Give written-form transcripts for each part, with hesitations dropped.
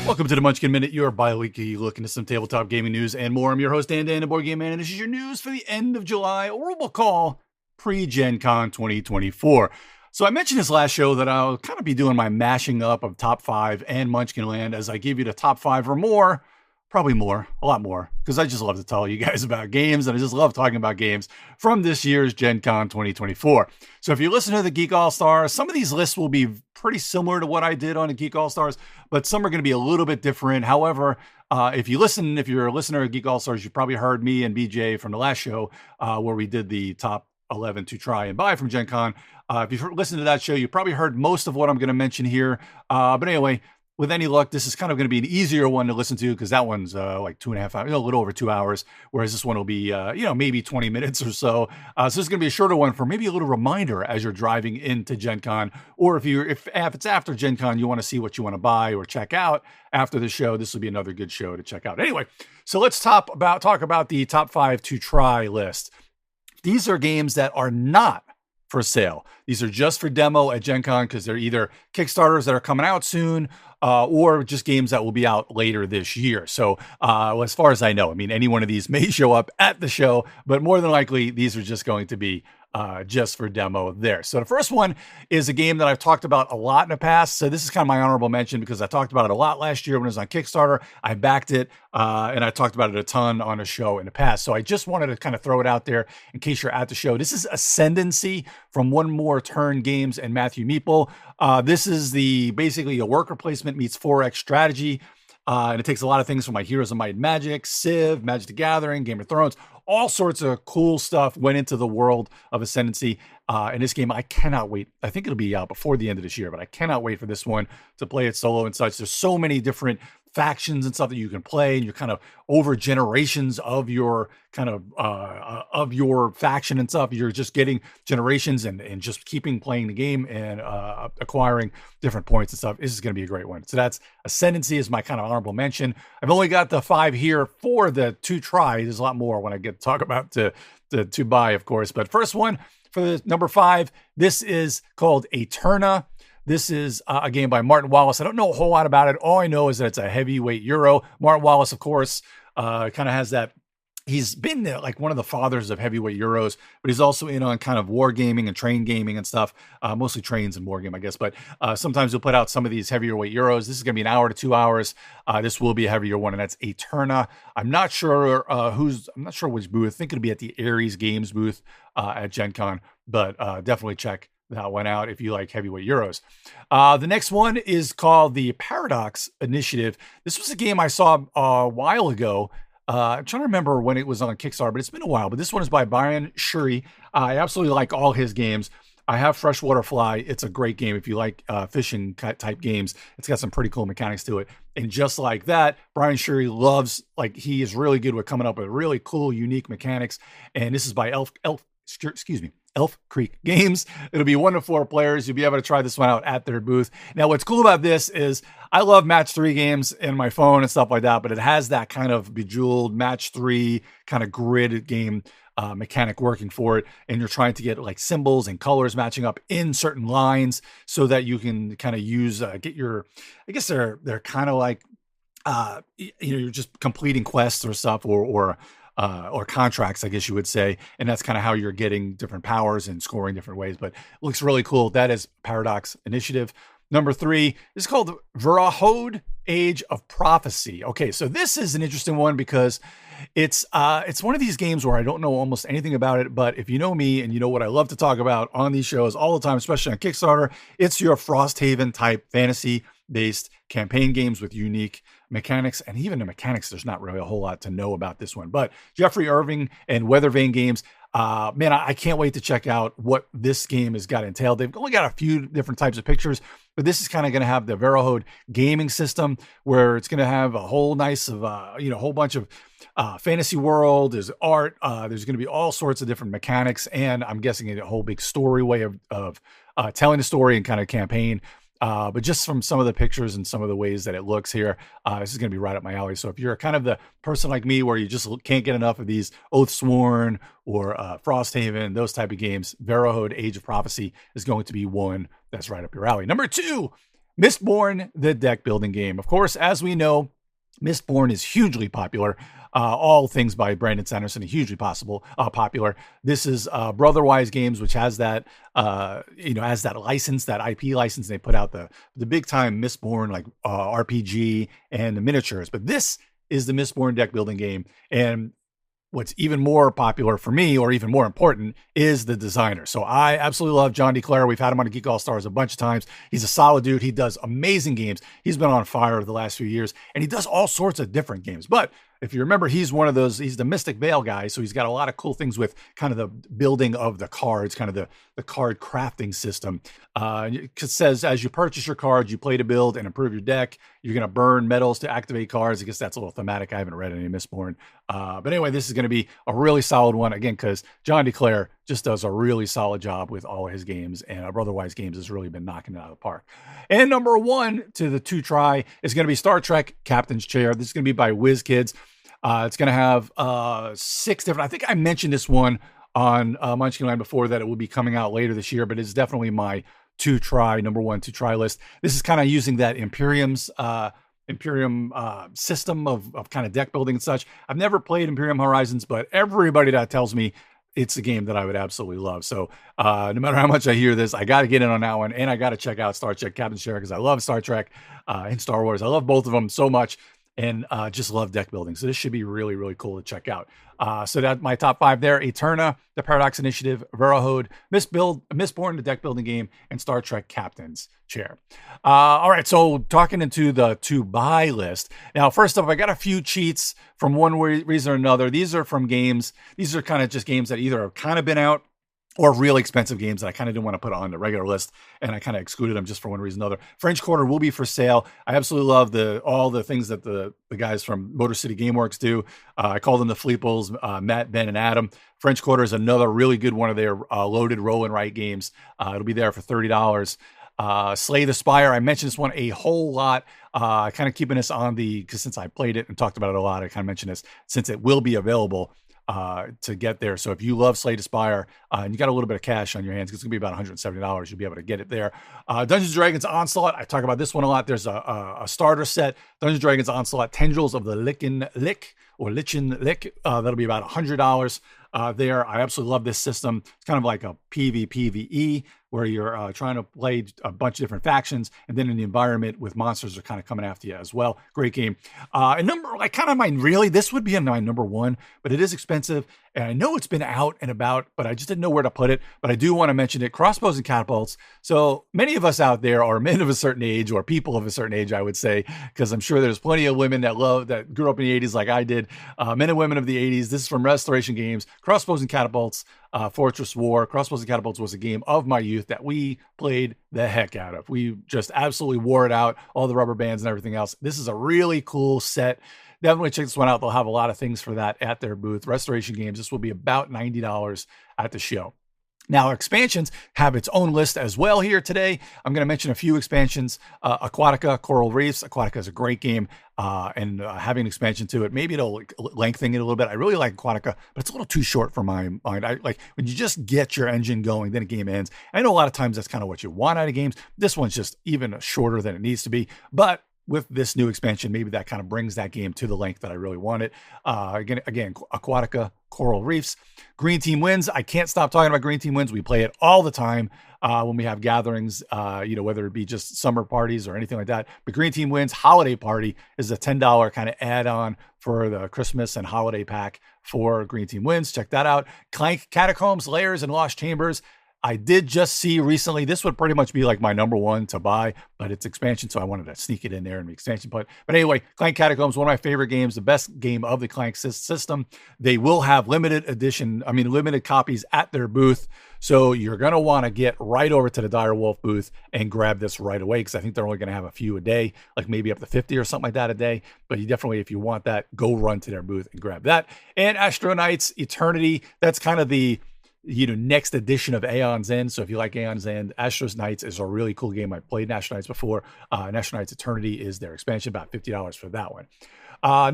Welcome to the Munchkin Minute, your bi-weekly look into some tabletop gaming news and more. I'm your host, Dan, the Board Game Man, and this is your news for the end of July, or what we'll call pre-Gen Con 2024. So I mentioned this last show that I'll kind of be doing my mashing up of top 5 and Munchkin Land as I give you the top 5 or more, probably more, a lot more, because I just love to tell you guys about games, and I just love talking about games from this year's Gen Con 2024. So if you listen to the Geek All-Stars, some of these lists will be pretty similar to what I did on the Geek All-Stars, but some are going to be a little bit different. However, if you're a listener of Geek All-Stars, you probably heard me and BJ from the last show where we did the top 11 to try and buy from Gen Con. If you've listened to that show, you probably heard most of what I'm going to mention here. But anyway, with any luck, this is kind of going to be an easier one to listen to because that one's like 2.5 hours, a little over 2 hours, whereas this one will be, maybe 20 minutes or so. So this is going to be a shorter one for maybe a little reminder as you're driving into Gen Con, or if it's after Gen Con, you want to see what you want to buy or check out after the show, this will be another good show to check out. Anyway, so let's talk about the top 5 to try list. These are games that are not for sale. These are just for demo at Gen Con because they're either Kickstarters that are coming out soon or just games that will be out later this year. So as far as I know, I mean, any one of these may show up at the show, but more than likely, these are just going to be just for demo there. So the first one is a game that I've talked about a lot in the past. So this is kind of my honorable mention because I talked about it a lot last year when it was on Kickstarter. I backed it and I talked about it a ton on a show in the past. So I just wanted to kind of throw it out there in case you're at the show. This is Ascendancy from One More Turn Games and Matthew Meeple. This is basically a worker placement meets 4X strategy. And it takes a lot of things from like Heroes of Might and Magic, Civ, Magic the Gathering, Game of Thrones, all sorts of cool stuff went into the world of Ascendancy. In this game, I cannot wait. I think it'll be out before the end of this year, but I cannot wait for this one to play it solo and such. There's so many different factions and stuff that you can play, and you're kind of over generations of your kind of your faction and stuff. You're just getting generations and just keeping playing the game and acquiring different points and stuff. This is going to be a great one. So that's Ascendancy is my kind of honorable mention. I've only got the 5 here for the to try. There's a lot more when I get to talk about to buy, of course. But first one for the number 5, this is called Aeterna. This is a game by Martin Wallace. I don't know a whole lot about it. All I know is that it's a heavyweight Euro. Martin Wallace, of course, kind of has that. He's been like one of the fathers of heavyweight Euros, but he's also in on kind of war gaming and train gaming and stuff, mostly trains and war game, I guess. But sometimes he'll put out some of these heavier weight Euros. This is going to be an hour to 2 hours. This will be a heavier one, and that's Aeterna. I'm not sure which booth. I think it'll be at the Ares Games booth at Gen Con, but definitely check that one out if you like heavyweight Euros. The next one is called the Paradox Initiative. This was a game I saw a while ago. I'm trying to remember when it was on Kickstarter, but it's been a while. But this one is by Brian Shuri. I absolutely like all his games. I have Freshwater Fly. It's a great game if you like fishing type games. It's got some pretty cool mechanics to it. And just like that, Brian Shuri he is really good with coming up with really cool, unique mechanics. And this is by Elf Creek Games. It'll be 1 to 4 players. You'll be able to try this one out at their booth. Now, what's cool about this is I love match 3 games in my phone and stuff like that, but it has that kind of bejeweled match 3 kind of grid game mechanic working for it. And you're trying to get like symbols and colors matching up in certain lines so that you can kind of use, I guess they're kind of like, you're just completing quests or stuff or contracts, I guess you would say. And that's kind of how you're getting different powers and scoring different ways, but it looks really cool. That is Paradox Initiative. Number 3 is called Vrahode, Age of Prophecy. Okay, so this is an interesting one because it's one of these games where I don't know almost anything about it, but if you know me and you know what I love to talk about on these shows all the time, especially on Kickstarter, it's your Frosthaven type fantasy-based campaign games with unique mechanics. And even the mechanics, there's not really a whole lot to know about this one. But Jeffrey Irving and Weathervane Games, man, I can't wait to check out what this game has got entailed. They've only got a few different types of pictures, but this is kind of going to have the Vrahode gaming system where it's going to have a whole whole bunch of fantasy world. There's art. There's going to be all sorts of different mechanics, and I'm guessing a whole big story way of telling the story and kind of campaign. But just from some of the pictures and some of the ways that it looks here, this is going to be right up my alley. So if you're kind of the person like me where you just can't get enough of these Oathsworn or Frosthaven, those type of games, Vrahode Age of Prophecy is going to be one that's right up your alley. Number 2, Mistborn, the deck building game. Of course, as we know, Mistborn is hugely popular. All things by Brandon Sanderson are hugely popular. This is Brotherwise Games, which has that, has that license, that IP license. They put out the big time Mistborn like RPG and the miniatures. But this is the Mistborn deck building game, and what's even more popular for me, or even more important, is the designer. So I absolutely love John DeClaire. We've had him on Geek All Stars a bunch of times. He's a solid dude. He does amazing games. He's been on fire the last few years, and he does all sorts of different games. But if you remember, he's one of those, he's the Mystic Veil guy. So he's got a lot of cool things with kind of the building of the cards, kind of the card crafting system. It says, as you purchase your cards, you play to build and improve your deck. You're going to burn metals to activate cards. I guess that's a little thematic. I haven't read any Mistborn. But anyway, this is going to be a really solid one. Again, because John DeClaire just does a really solid job with all of his games. And Otherwise Games has really been knocking it out of the park. And number one to the 2-try is going to be Star Trek Captain's Chair. This is going to be by WizKids. It's going to have 6 different, I think I mentioned this one on Munchkin Land before, that it will be coming out later this year, but it's definitely my number one 2-try list. This is kind of using that Imperium system of kind of deck building and such. I've never played Imperium Horizons, but everybody that tells me it's a game that I would absolutely love. So no matter how much I hear this, I got to get in on that one, and I got to check out Star Trek Captain's Chair because I love Star Trek and Star Wars. I love both of them so much. And just love deck building. So this should be really, really cool to check out. So that's my top 5 there. Aeterna, the Paradox Initiative, Vrahode, Mistborn, the deck building game, and Star Trek Captain's Chair. All right, so talking into the to-buy list. Now, first up, I got a few cheats from one reason or another. These are from games. These are kind of just games that either have kind of been out or really expensive games that I kind of didn't want to put on the regular list, and I kind of excluded them just for one reason or another. French Quarter will be for sale. I absolutely love all the things that the guys from Motor City Gameworks do. I call them the Fleeples, Matt, Ben, and Adam. French Quarter is another really good one of their loaded roll and write games. It'll be there for $30. Slay the Spire. I mentioned this one a whole lot. Kind of keeping this on because since I played it and talked about it a lot, I kind of mentioned this since it will be available to get there. So if you love Slay the Spire and you got a little bit of cash on your hands, it's going to be about $170. You'll be able to get it there. Dungeons & Dragons Onslaught. I talk about this one a lot. There's a starter set. Dungeons & Dragons Onslaught, Tendrils of the Lichen Lich. That'll be about $100 there. I absolutely love this system. It's kind of like a PvPvE where you're trying to play a bunch of different factions, and then in the environment with monsters are kind of coming after you as well. Great game. This would be my number one, but it is expensive, and I know it's been out and about, but I just didn't know where to put it. But I do want to mention it. Crossbows and Catapults. So many of us out there are men of a certain age, or people of a certain age, I would say, because I'm sure there's plenty of women that grew up in the 80s like I did. Men and women of the 80s. This is from Restoration Games. Crossbows and Catapults. Fortress War. Crossbows and Catapults was a game of my youth that we played the heck out of. We just absolutely wore it out, all the rubber bands and everything else. This is a really cool set. Definitely check this one out. They'll have a lot of things for that at their booth. Restoration Games. This will be about $90 at the show. Now, expansions have its own list as well here today. I'm going to mention a few expansions. Aquatica, Coral Reefs. Aquatica is a great game, and having an expansion to it, maybe it'll lengthen it a little bit. I really like Aquatica, but it's a little too short for my mind. I like when you just get your engine going, then a game ends. I know a lot of times that's kind of what you want out of games. This one's just even shorter than it needs to be, but with this new expansion, maybe that kind of brings that game to the length that I really want it. Again, Aquatica, Coral Reefs. Green Team Wins. I can't stop talking about Green Team Wins. We play it all the time when we have gatherings, whether it be just summer parties or anything like that. But Green Team Wins Holiday Party is a $10 kind of add-on for the Christmas and holiday pack for Green Team Wins. Check that out. Clank Catacombs, Lairs, and Lost Chambers. I did just see recently, this would pretty much be like my number one to buy, but it's expansion, so I wanted to sneak it in there in the expansion. But anyway, Clank Catacombs, one of my favorite games, the best game of the Clank system. They will have limited copies at their booth. So you're going to want to get right over to the Dire Wolf booth and grab this right away, because I think they're only going to have a few a day, like maybe up to 50 or something like that a day. But you definitely, if you want that, go run to their booth and grab that. And Astro-Knights Eternity, that's kind of the next edition of Aeons End. So if you like Aeons End, Astro-Knights is a really cool game. I played Astro-Knights before. Astro-Knights Eternity is their expansion, about $50 for that one.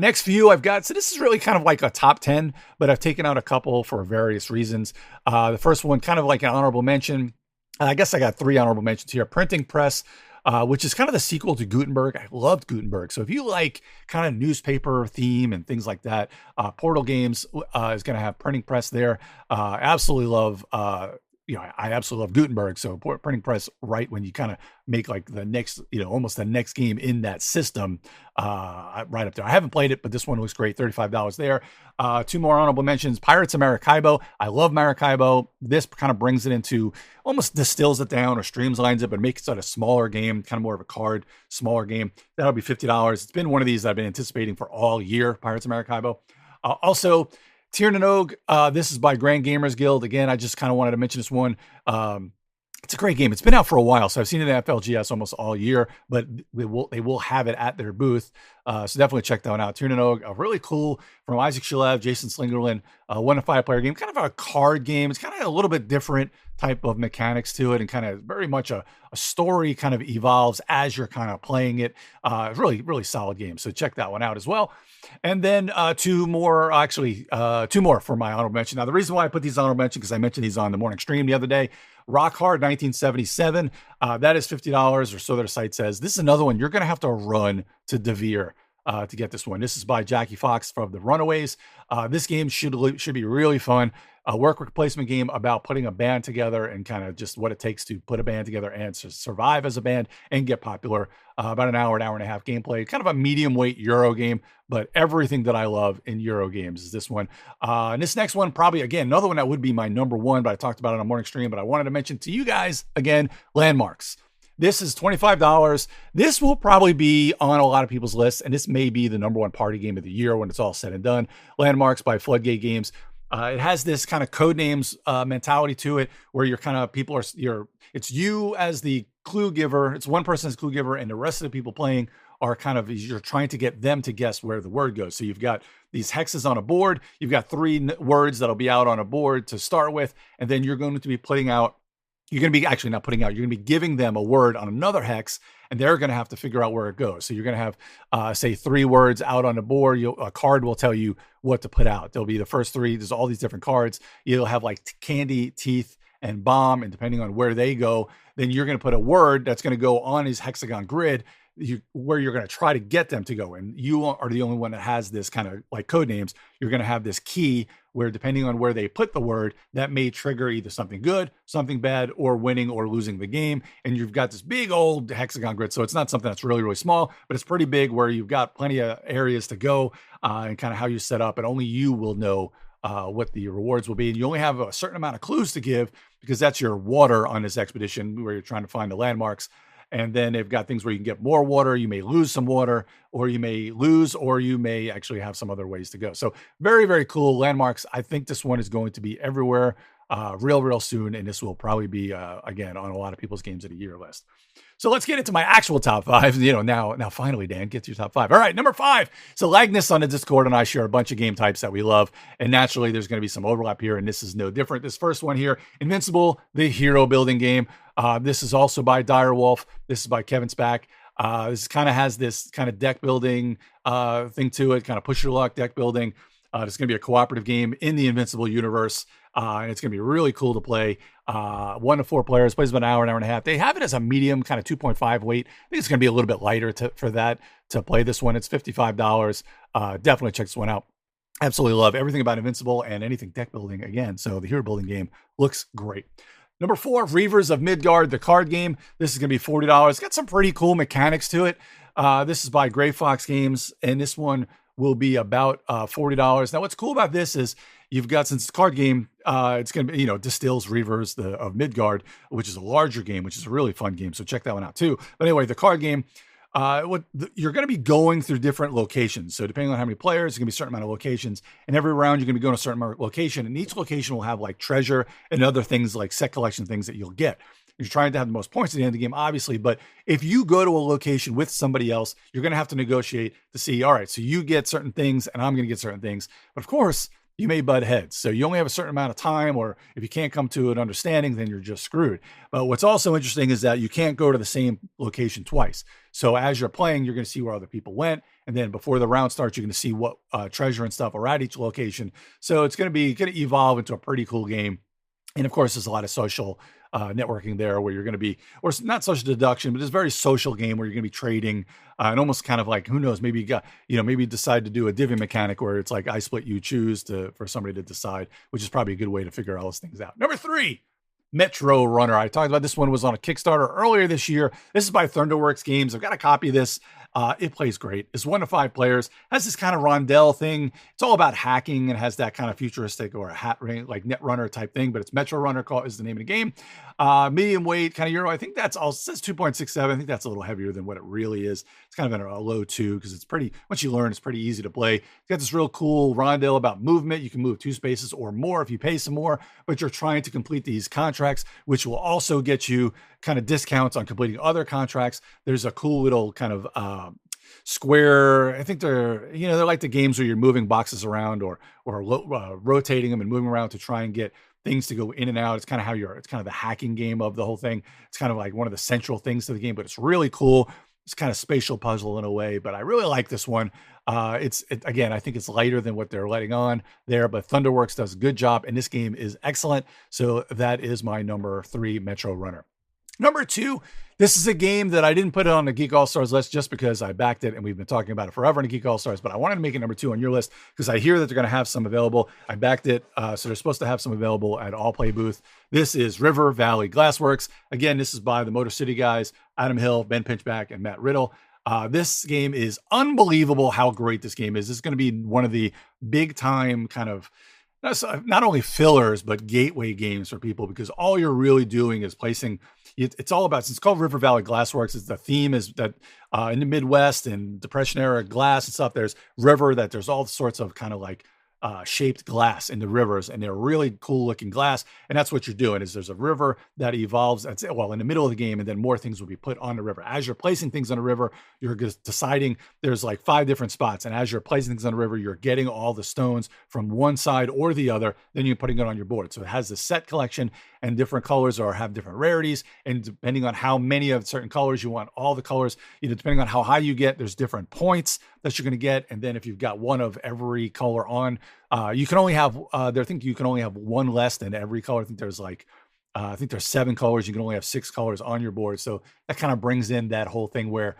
Next few I've got, so this is really kind of like a top 10, but I've taken out a couple for various reasons. The first one, kind of like an honorable mention. I guess I got 3 honorable mentions here. Printing Press, which is kind of the sequel to Gutenberg. I loved Gutenberg. So if you like kind of newspaper theme and things like that, Portal Games is going to have printing press there. Absolutely love I absolutely love Gutenberg. So printing press right when you kind of make like the next, almost the next game in that system, right up there. I haven't played it, but this one looks great. $35 there. Two more honorable mentions. Pirates of Maracaibo. I love Maracaibo. This kind of brings it into, almost distills it down or streamlines it, but makes it a smaller game, kind of more of a card, smaller game. That'll be $50. It's been one of these that I've been anticipating for all year, Pirates of Maracaibo. Also, Tir na nog, this is by Grand Gamers Guild. Again, I just kind of wanted to mention this one. It's a great game. It's been out for a while, so I've seen it in FLGS almost all year, but they will have it at their booth. So definitely check that one out. Tir na nog, really cool, from Isaac Shalev, Jason Slingerland, 1 to 5 player game, kind of a card game. It's kind of a little bit different type of mechanics to it, and kind of very much a story kind of evolves as you're kind of playing it. Really, really solid game. So check that one out as well. And then two more for my honorable mention. Now, the reason why I put these honorable mention, because I mentioned these on the morning stream the other day. Rock Hard 1977. That is $50, or so their site says. This is another one you're going to have to run to Devere to get this one. This is by Jackie Fox from the Runaways. This game should be really fun. A work placement game about putting a band together and kind of just what it takes to put a band together and to survive as a band and get popular. About an hour and a half gameplay, kind of a medium weight Euro game, but everything that I love in Euro games is this one. And this next one, probably, again, another one that would be my number one, but I talked about it on a morning stream, but I wanted to mention to you guys, again, Landmarks. This is $25. This will probably be on a lot of people's lists, and this may be the number one party game of the year when it's all said and done. Landmarks by Floodgate Games. It has this kind of code names mentality to it, where you're kind of it's you as the clue giver. It's one person as clue giver, and the rest of the people playing are kind of, you're trying to get them to guess where the word goes. So you've got these hexes on a board. You've got 3 words that'll be out on a board to start with, and then you're going to be putting out. You're going to be actually not putting out. You're going to be giving them a word on another hex, and they're going to have to figure out where it goes. So you're going to have, say, 3 words out on the board. A card will tell you what to put out. There'll be the first 3. There's all these different cards. You'll have like candy, teeth, and bomb, and depending on where they go, then you're going to put a word that's going to go on his hexagon grid where you're going to try to get them to go. And you are the only one that has this kind of like code names. You're going to have this key where, depending on where they put the word, that may trigger either something good, something bad, or winning or losing the game. And you've got this big old hexagon grid. So it's not something that's really, really small, but it's pretty big, where you've got plenty of areas to go and kind of how you set up. And only you will know what the rewards will be. And you only have a certain amount of clues to give, because that's your water on this expedition where you're trying to find the landmarks. And then they've got things where you can get more water. You may lose some water, or you may actually have some other ways to go. So very, very cool. Landmarks. I think this one is going to be everywhere real soon. And this will probably be, again, on a lot of people's games of the year list. So let's get into my actual top 5. Now finally, Dan, get to your top 5. All right, number 5. So Lagnus on the Discord and I share a bunch of game types that we love. And naturally, there's going to be some overlap here, and this is no different. This first one here, Invincible, the hero building game. This is also by Direwolf. This is by Kevin Spack. This kind of has this kind of deck building thing to it, kind of push your luck deck building. It's going to be a cooperative game in the Invincible universe. And it's going to be really cool to play. 1 to 4 players, plays about an hour and a half. They have it as a medium, kind of 2.5 weight. I think it's going to be a little bit lighter to play this one. It's $55. Definitely check this one out. Absolutely love everything about Invincible and anything deck building again. So the hero building game looks great. Number 4, Reavers of Midgard, the card game. This is going to be $40. It's got some pretty cool mechanics to it. This is by Gray Fox Games, and this one will be about $40. Now, what's cool about this is you've got, since it's a card game, it's going to be, distills Reavers of Midgard, which is a larger game, which is a really fun game. So check that one out too. But anyway, the card game, you're going to be going through different locations. So depending on how many players, there's going to be a certain amount of locations. And every round, you're going to be going to a certain location. And each location will have like treasure and other things like set collection things that you'll get. You're trying to have the most points at the end of the game, obviously. But if you go to a location with somebody else, you're going to have to negotiate to see, all right, so you get certain things and I'm going to get certain things. But of course, you may butt heads. So you only have a certain amount of time, or if you can't come to an understanding, then you're just screwed. But what's also interesting is that you can't go to the same location twice. So as you're playing, you're going to see where other people went. And then before the round starts, you're going to see what treasure and stuff are at each location. So it's going to evolve into a pretty cool game. And of course, there's a lot of social networking there where you're going to be, or it's not social deduction, but it's a very social game where you're going to be trading and almost kind of like, who knows, maybe you got, maybe decide to do a divvy mechanic where it's like I split, you choose for somebody to decide, which is probably a good way to figure all those things out. Number 3, Metro Runner. I talked about this one, was on a Kickstarter earlier this year. This is by Thunderworks Games. I've got a copy of this. It plays great. It's 1 to 5 players. Has this kind of rondel thing. It's all about hacking and has that kind of futuristic or a hat ring, like Netrunner type thing, but it's Metro Runner is the name of the game. Medium weight, kind of Euro. I think that's all. It says 2.67. I think that's a little heavier than what it really is. It's kind of in a low 2 because it's pretty, once you learn, it's pretty easy to play. It's got this real cool rondel about movement. You can move 2 spaces or more if you pay some more, but you're trying to complete these contracts, which will also get you kind of discounts on completing other contracts. There's a cool little kind of square. I think they're like the games where you're moving boxes around or rotating them and moving around to try and get things to go in and out. It's kind of it's kind of the hacking game of the whole thing. It's kind of like one of the central things to the game, but it's really cool. It's kind of spatial puzzle in a way, but I really like this one. Again, I think it's lighter than what they're letting on there, but Thunderworks does a good job, and this game is excellent. So that is my number 3 Metro Runner. Number 2, this is a game that I didn't put it on the Geek All-Stars list just because I backed it and we've been talking about it forever in the Geek All-Stars, but I wanted to make it number 2 on your list because I hear that they're going to have some available. I backed it, so they're supposed to have some available at All Play booth. This is River Valley Glassworks. Again, this is by the Motor City guys, Adam Hill, Ben Pinchback, and Matt Riddle. This game is unbelievable how great this game is. This is going to be one of the big time kind of not only fillers, but gateway games for people, because all you're really doing is placing, it's all about, it's called River Valley Glassworks. It's the theme is that in the Midwest and Depression era glass and stuff, there's river, that there's all sorts of kind of like shaped glass in the rivers, and they're really cool looking glass. And that's what you're doing is there's a river that evolves in the middle of the game, and then more things will be put on the river. As you're placing things on the river, you're just deciding there's like 5 different spots. And as you're placing things on the river, you're getting all the stones from one side or the other, then you're putting it on your board. So it has this set collection, and different colors or have different rarities. And depending on how many of certain colors you want, all the colors, depending on how high you get, there's different points that you're going to get. And then if you've got one of every color on, you can only have, you can only have one less than every color. I think there's 7 colors. You can only have 6 colors on your board. So that kind of brings in that whole thing where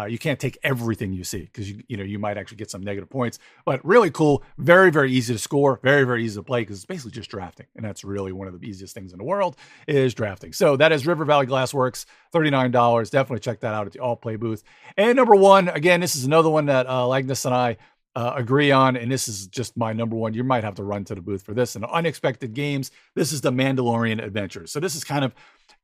you can't take everything you see, because you might actually get some negative points. But really cool, very, very easy to score, very, very easy to play, because it's basically just drafting. And that's really one of the easiest things in the world is drafting. So that is River Valley Glassworks, $39. Definitely check that out at the All Play booth. And number 1, again, this is another one that Lagnus and I agree on, and this is just my number 1. You might have to run to the booth for this. And Unexpected Games, this is the Mandalorian Adventures. So this is kind of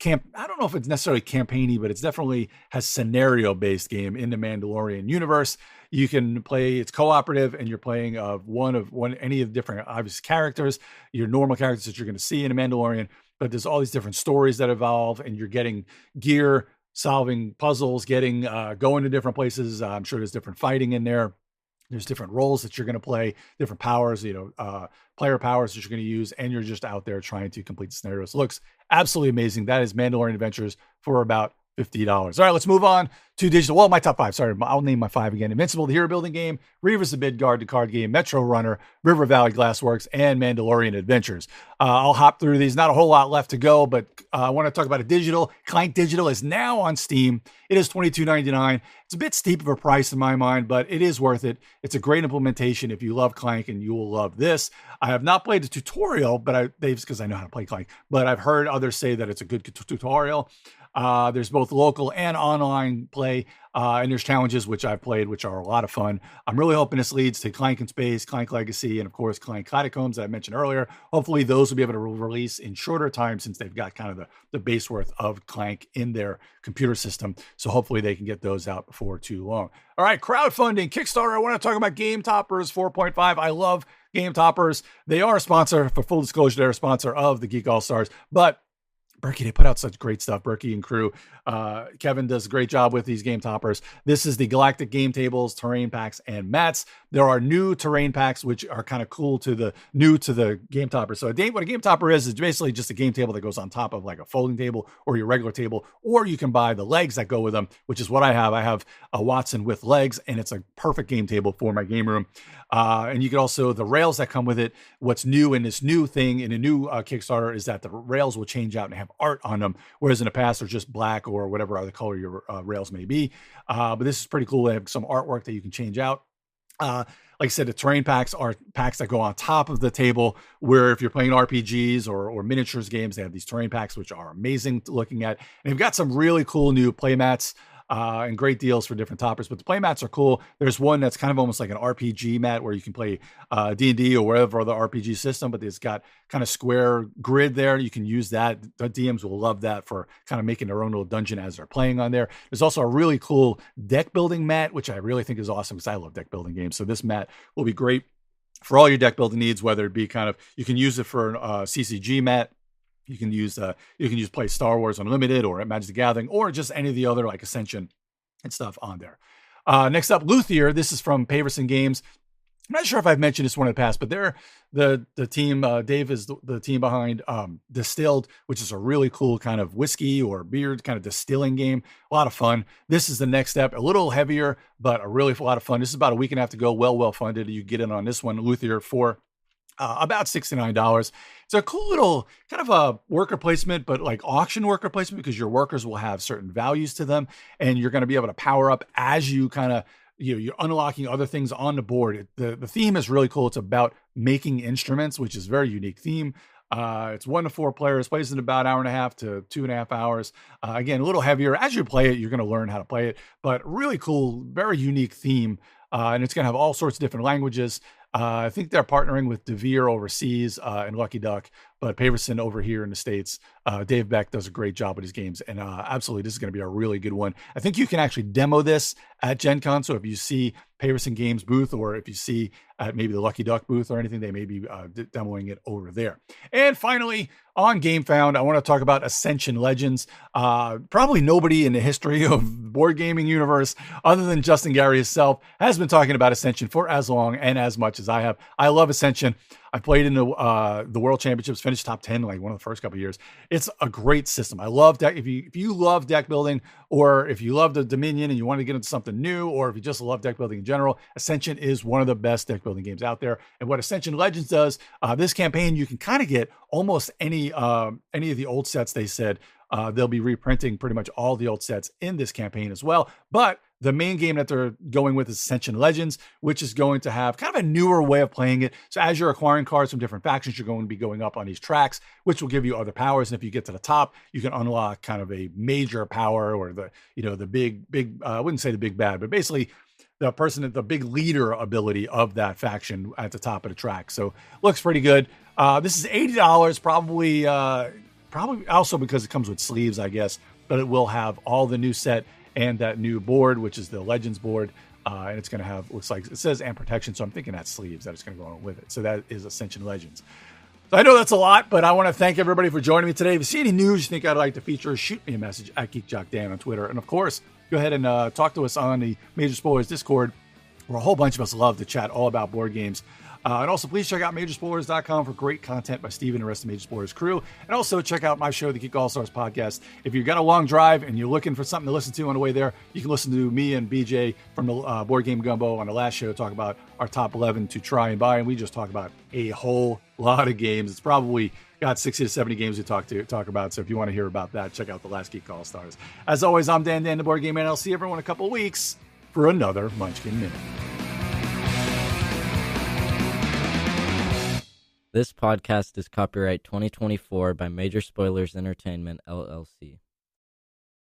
I don't know if it's necessarily campaigny, but it's definitely has scenario-based game in the Mandalorian universe. You can play, it's cooperative, and you're playing any of the different obvious characters, your normal characters that you're going to see in a Mandalorian, but there's all these different stories that evolve, and you're getting gear, solving puzzles, going to different places. I'm sure there's different fighting in there. There's different roles that you're going to play, different powers, player powers that you're going to use, and you're just out there trying to complete the scenarios. Looks absolutely amazing. That is Mandalorian Adventures for about $50. All right, let's move on to digital. Well, my top 5. Sorry, I'll name my 5 again. Invincible, the hero building game. Reefs, the Midgard, the card game. Metro Runner, River Valley Glassworks, and Mandalorian Adventures. I'll hop through these. Not a whole lot left to go, but I want to talk about a digital. Clank Digital is now on Steam. It is $22.99. It's a bit steep of a price in my mind, but it is worth it. It's a great implementation if you love Clank, and you will love this. I have not played the tutorial, but because I know how to play Clank, but I've heard others say that it's a good tutorial. There's both local and online play, and there's challenges, which I've played, which are a lot of fun. I'm really hoping this leads to Clank in Space, Clank Legacy, and of course, Clank Catacombs that I mentioned earlier. Hopefully those will be able to release in shorter time, since they've got kind of the base worth of Clank in their computer system. So hopefully they can get those out before too long. All right, crowdfunding, Kickstarter. I want to talk about Game Toppers 4.5. I love Game Toppers. They are a sponsor, for full disclosure, they're a sponsor of the Geek All-Stars, but Berkey, they put out such great stuff. Berkey and crew. Kevin does a great job with these game toppers. This is the Galactic Game Tables, terrain packs, and mats. There are new terrain packs, which are kind of cool to the game topper. So what a game topper is basically just a game table that goes on top of like a folding table or your regular table, or you can buy the legs that go with them, which is what I have. I have a Watson with legs, and it's a perfect game table for my game room. And you can also, the rails that come with it, what's new in this new thing, in a new Kickstarter, is that the rails will change out and have art on them, whereas in the past they're just black or whatever other color your rails may be. But this is pretty cool. They have some artwork that you can change out. Like I said, the terrain packs are packs that go on top of the table, where if you're playing RPGs or miniatures games, they have these terrain packs, which are amazing looking at. And they've got some really cool new playmats and great deals for different toppers. But the playmats are cool. There's one that's kind of almost like an RPG mat where you can play D&D or whatever other RPG system, but it's got kind of square grid there. You can use that. The DMs will love that for kind of making their own little dungeon as they're playing on there. There's also a really cool deck building mat, which I really think is awesome because I love deck building games. So this mat will be great for all your deck building needs, whether it be kind of, you can use it for a CCG mat. You can use play Star Wars Unlimited or Magic the Gathering or just any of the other like Ascension and stuff on there. Next up, Luthier. This is from Paverson Games. I'm not sure if I've mentioned this one in the past, but they're the team. Dave is the team behind Distilled, which is a really cool kind of whiskey or beer kind of distilling game. A lot of fun. This is the next step, a little heavier, but a lot of fun. This is about a week and a half to go. Well funded. You get in on this one, Luthier, for about $69. It's a cool little kind of a worker placement, but like auction worker placement, because your workers will have certain values to them, and you're going to be able to power up as you kind of, you're unlocking other things on the board. The theme is really cool. It's about making instruments, which is a very unique theme. It's 1 to 4 players, plays in about 1.5 to 2.5 hours. Again, a little heavier. As you play it, you're going to learn how to play it, but really cool, very unique theme. And it's going to have all sorts of different languages. I think they're partnering with DeVere overseas and Lucky Duck, but Paverson over here in the States, Dave Beck does a great job with his games. And absolutely, this is going to be a really good one. I think you can actually demo this at Gen Con. So if you see Paverson Games booth, or if you see at maybe the Lucky Duck booth or anything, they may be demoing it over there. And finally, on GameFound, I want to talk about Ascension Legends. Probably nobody in the history of board gaming universe, other than Justin Gary himself, has been talking about Ascension for as long and as much as I have. I love Ascension. I played in the World Championships, finished top 10 like one of the first couple of years. It's a great system. I love deck. If you love deck building, or if you love the Dominion and you want to get into something new, or if you just love deck building in general, Ascension is one of the best deck building games out there. And what Ascension Legends does, this campaign, you can kind of get almost any of the old sets. They said they'll be reprinting pretty much all the old sets in this campaign as well. But the main game that they're going with is Ascension Legends, which is going to have kind of a newer way of playing it. So as you're acquiring cards from different factions, you're going to be going up on these tracks, which will give you other powers. And if you get to the top, you can unlock kind of a major power, or the big, I wouldn't say the big bad, but basically the big leader ability of that faction at the top of the track. So looks pretty good. This is $80, probably also because it comes with sleeves, I guess, but it will have all the new set and that new board, which is the Legends board. And it's going to have, looks like it says, and protection. So I'm thinking that's sleeves that it's going to go on with it. So that is Ascension Legends. So I know that's a lot, but I want to thank everybody for joining me today. If you see any news you think I'd like to feature, shoot me a message at GeekJockDan on Twitter. And of course, go ahead and talk to us on the Major Spoilers Discord, where a whole bunch of us love to chat all about board games. And also, please check out Majorspoilers.com for great content by Steven and the rest of the Major Spoilers crew. And also, check out my show, the Geek All-Stars Podcast. If you've got a long drive and you're looking for something to listen to on the way there, you can listen to me and BJ from the Board Game Gumbo on the last show talk about our top 11 to try and buy. And we just talk about a whole lot of games. It's probably got 60 to 70 games to talk about. So if you want to hear about that, check out the last Geek All-Stars. As always, I'm Dan, the Board Game Man. I'll see everyone in a couple of weeks for another Munchkin Minute. This podcast is copyright 2024 by Major Spoilers Entertainment, LLC.